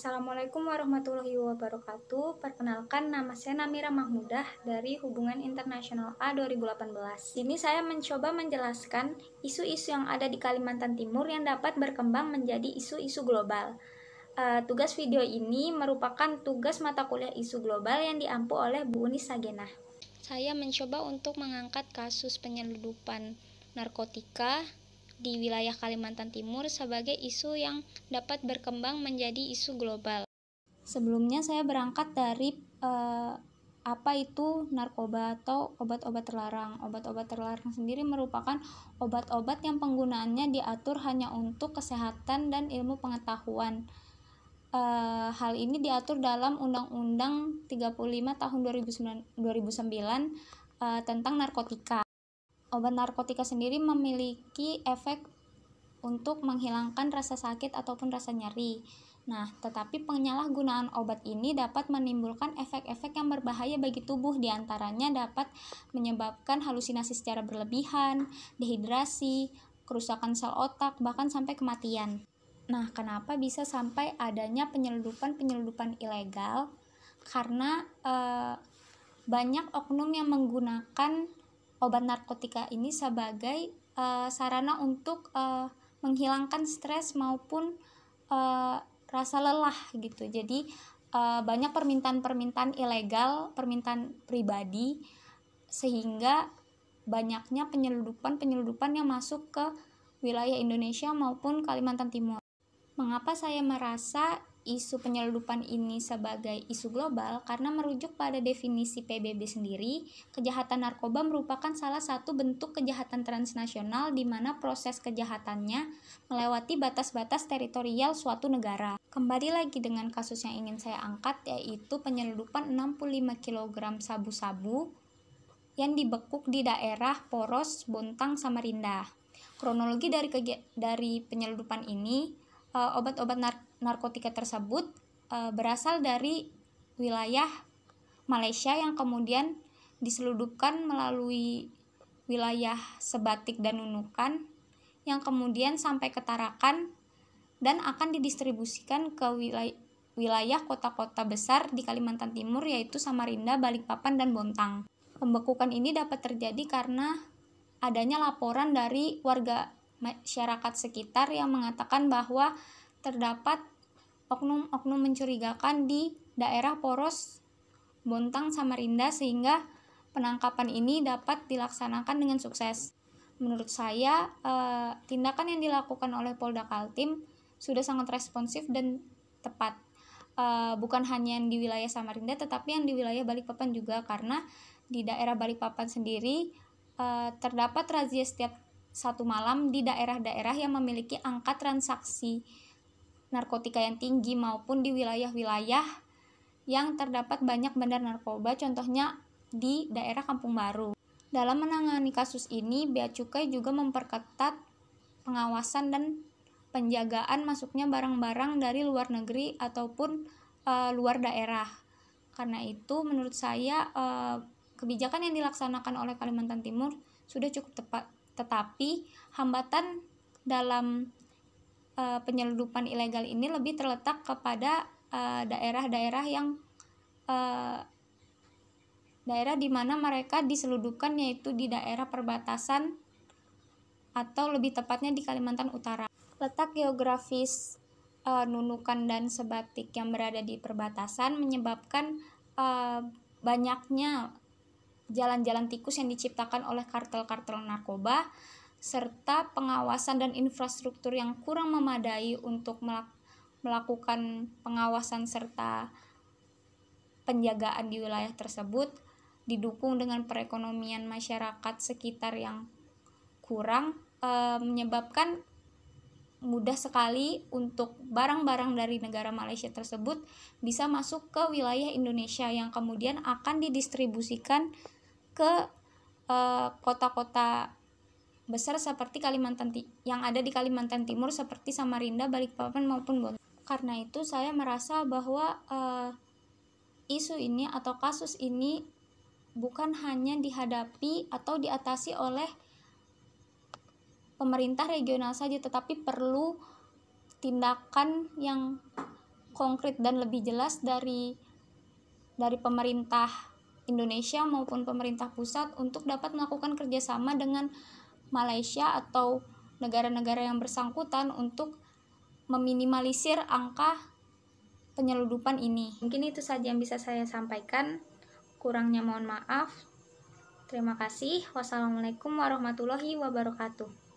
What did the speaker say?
Assalamualaikum warahmatullahi wabarakatuh. Perkenalkan, nama saya Namira Mahmudah dari Hubungan Internasional A 2018. Ini saya mencoba menjelaskan isu-isu yang ada di Kalimantan Timur yang dapat berkembang menjadi isu-isu global. Tugas video ini merupakan tugas mata kuliah isu global yang diampu oleh Bu Unis Sagenah. Saya mencoba untuk mengangkat kasus penyelundupan narkotika di wilayah Kalimantan Timur sebagai isu yang dapat berkembang menjadi isu global. Sebelumnya saya berangkat dari apa itu narkoba atau obat-obat terlarang. Obat-obat terlarang sendiri merupakan obat-obat yang penggunaannya diatur hanya untuk kesehatan dan ilmu pengetahuan. Hal ini diatur dalam Undang-Undang 35 tahun 2009 tentang narkotika. Obat narkotika sendiri memiliki efek untuk menghilangkan rasa sakit ataupun rasa nyeri. Nah, tetapi penyalahgunaan obat ini dapat menimbulkan efek-efek yang berbahaya bagi tubuh, diantaranya dapat menyebabkan halusinasi secara berlebihan, dehidrasi, kerusakan sel otak, bahkan sampai kematian. Nah, kenapa bisa sampai adanya penyelundupan ilegal? Karena banyak oknum yang menggunakan obat narkotika ini sebagai sarana untuk menghilangkan stres maupun rasa lelah gitu. Jadi banyak permintaan ilegal, permintaan pribadi, sehingga banyaknya penyelundupan yang masuk ke wilayah Indonesia maupun Kalimantan Timur. Mengapa saya merasa isu penyelundupan ini sebagai isu global? Karena merujuk pada definisi PBB sendiri, kejahatan narkoba merupakan salah satu bentuk kejahatan transnasional di mana proses kejahatannya melewati batas-batas teritorial suatu negara. Kembali lagi dengan kasus yang ingin saya angkat, yaitu penyelundupan 65 kg sabu-sabu yang dibekuk di daerah Poros, Bontang, Samarinda. Kronologi dari penyelundupan ini, obat-obat narkotika tersebut berasal dari wilayah Malaysia yang kemudian diselundupkan melalui wilayah Sebatik dan Nunukan yang kemudian sampai ke Tarakan dan akan didistribusikan ke wilayah kota-kota besar di Kalimantan Timur, yaitu Samarinda, Balikpapan, dan Bontang. Pembekukan ini dapat terjadi karena adanya laporan dari warga masyarakat sekitar yang mengatakan bahwa terdapat oknum-oknum mencurigakan di daerah Poros, Bontang, Samarinda, sehingga penangkapan ini dapat dilaksanakan dengan sukses. Menurut saya, tindakan yang dilakukan oleh Polda Kaltim sudah sangat responsif dan tepat. Bukan hanya yang di wilayah Samarinda, tetapi yang di wilayah Balikpapan juga, karena di daerah Balikpapan sendiri terdapat razia setiap satu malam di daerah-daerah yang memiliki angka transaksi narkotika yang tinggi maupun di wilayah-wilayah yang terdapat banyak bandar narkoba, contohnya di daerah Kampung Baru. Dalam menangani kasus ini, Bea Cukai juga memperketat pengawasan dan penjagaan masuknya barang-barang dari luar negeri ataupun luar daerah. Karena itu, menurut saya kebijakan yang dilaksanakan oleh Kalimantan Timur sudah cukup tepat, tetapi hambatan dalam penyelundupan ilegal ini lebih terletak kepada daerah-daerah yang daerah di mana mereka diselundupkan, yaitu di daerah perbatasan atau lebih tepatnya di Kalimantan Utara. Letak geografis Nunukan dan Sebatik yang berada di perbatasan menyebabkan banyaknya jalan-jalan tikus yang diciptakan oleh kartel-kartel narkoba, serta pengawasan dan infrastruktur yang kurang memadai untuk melakukan pengawasan serta penjagaan di wilayah tersebut, didukung dengan perekonomian masyarakat sekitar yang kurang, menyebabkan mudah sekali untuk barang-barang dari negara Malaysia tersebut bisa masuk ke wilayah Indonesia yang kemudian akan didistribusikan ke kota-kota besar seperti yang ada di Kalimantan Timur seperti Samarinda, Balikpapan maupun Bontang. Karena itu saya merasa bahwa isu ini atau kasus ini bukan hanya dihadapi atau diatasi oleh pemerintah regional saja, tetapi perlu tindakan yang konkret dan lebih jelas dari pemerintah Indonesia maupun pemerintah pusat untuk dapat melakukan kerjasama dengan Malaysia atau negara-negara yang bersangkutan untuk meminimalisir angka penyeludupan ini. Mungkin itu saja yang bisa saya sampaikan. Kurangnya mohon maaf. Terima kasih. Wassalamualaikum warahmatullahi wabarakatuh.